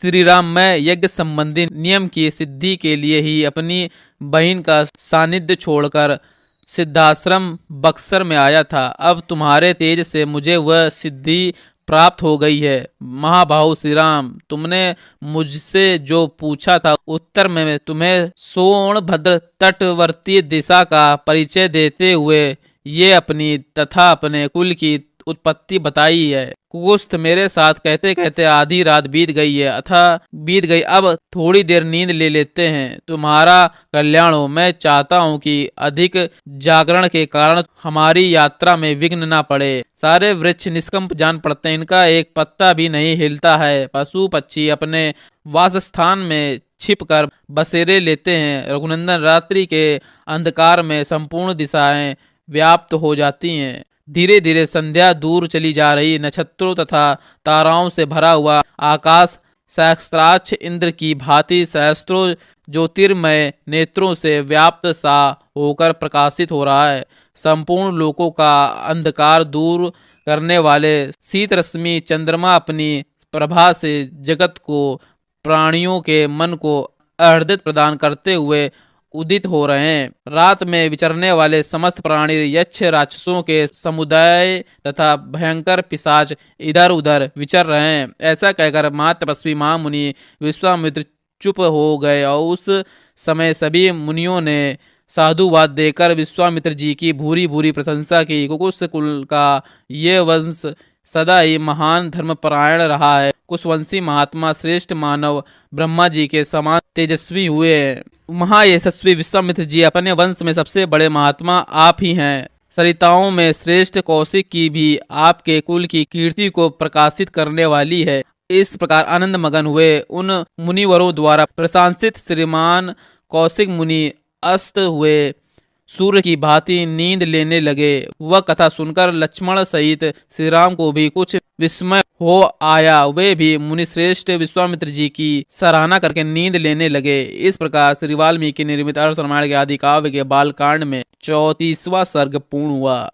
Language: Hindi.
श्री राम, मैं यज्ञ संबंधी नियम की सिद्धि के लिए ही अपनी बहन का सानिध्य छोड़कर सिद्धाश्रम बक्सर में आया था। अब तुम्हारे तेज से मुझे वह सिद्धि प्राप्त हो गई है। महाबाहु श्री राम, तुमने मुझसे जो पूछा था उत्तर में मैं तुम्हें सोनभद्र तटवर्ती दिशा का परिचय देते हुए ये अपनी तथा अपने कुल की उत्पत्ति बताई है। कुकुस्थ, मेरे साथ कहते कहते आधी रात बीत गई है अथा बीत गई। अब थोड़ी देर नींद ले लेते हैं, तुम्हारा कल्याण हो। मैं चाहता हूँ कि अधिक जागरण के कारण हमारी यात्रा में विघ्न न पड़े। सारे वृक्ष निष्कंप जान पड़ते हैं, इनका एक पत्ता भी नहीं हिलता है। पशु पक्षी अपने वासस्थान में छिपकर बसेरे लेते हैं। रघुनंदन, रात्रि के अंधकार में संपूर्ण दिशाएं व्याप्त हो जाती हैं। धीरे धीरे संध्या दूर चली जा रही। नक्षत्रों तथा ताराओं से भरा हुआ आकाश सहस्त्राक्ष इंद्र की भांति सहस्त्रों ज्योतिर्मय नेत्रों से व्याप्त सा होकर प्रकाशित हो रहा है। संपूर्ण लोकों का अंधकार दूर करने वाले शीत रश्मि चंद्रमा अपनी प्रभा से जगत को, प्राणियों के मन को अर्धित प्रदान करते हुए उदित हो रहे हैं। रात में विचरने वाले समस्त प्राणी यक्ष राक्षसों के समुदाय तथा भयंकर पिशाच इधर उधर विचर रहे हैं। ऐसा कहकर महातपस्वी महामुनि विश्वामित्र चुप हो गए और उस समय सभी मुनियों ने साधुवाद देकर विश्वामित्र जी की भूरी भूरी प्रशंसा की। कुकुस कुल का ये वंश सदा ही महान धर्मपरायण रहा है। कुशवंशी महात्मा श्रेष्ठ मानव ब्रह्मा जी के समान तेजस्वी हुए हैं। महायशस्वी विश्वामित्र जी, अपने वंश में सबसे बड़े महात्मा आप ही हैं। सरिताओं में श्रेष्ठ कौशिक की भी आपके कुल की कीर्ति को प्रकाशित करने वाली है। इस प्रकार आनंद मगन हुए उन मुनिवरों द्वारा प्रशंसित श्रीमान कौशिक मुनि अस्त हुए सूर्य की भांति नींद लेने लगे। वह कथा सुनकर लक्ष्मण सहित श्री राम को भी कुछ विस्मय हो आया। वे भी मुनिश्रेष्ठ विश्वामित्र जी की सराहना करके नींद लेने लगे। इस प्रकार श्री वाल्मीकि निर्मित अर्थ रामायण के आदि काव्य के बालकांड में 34वां सर्ग पूर्ण हुआ।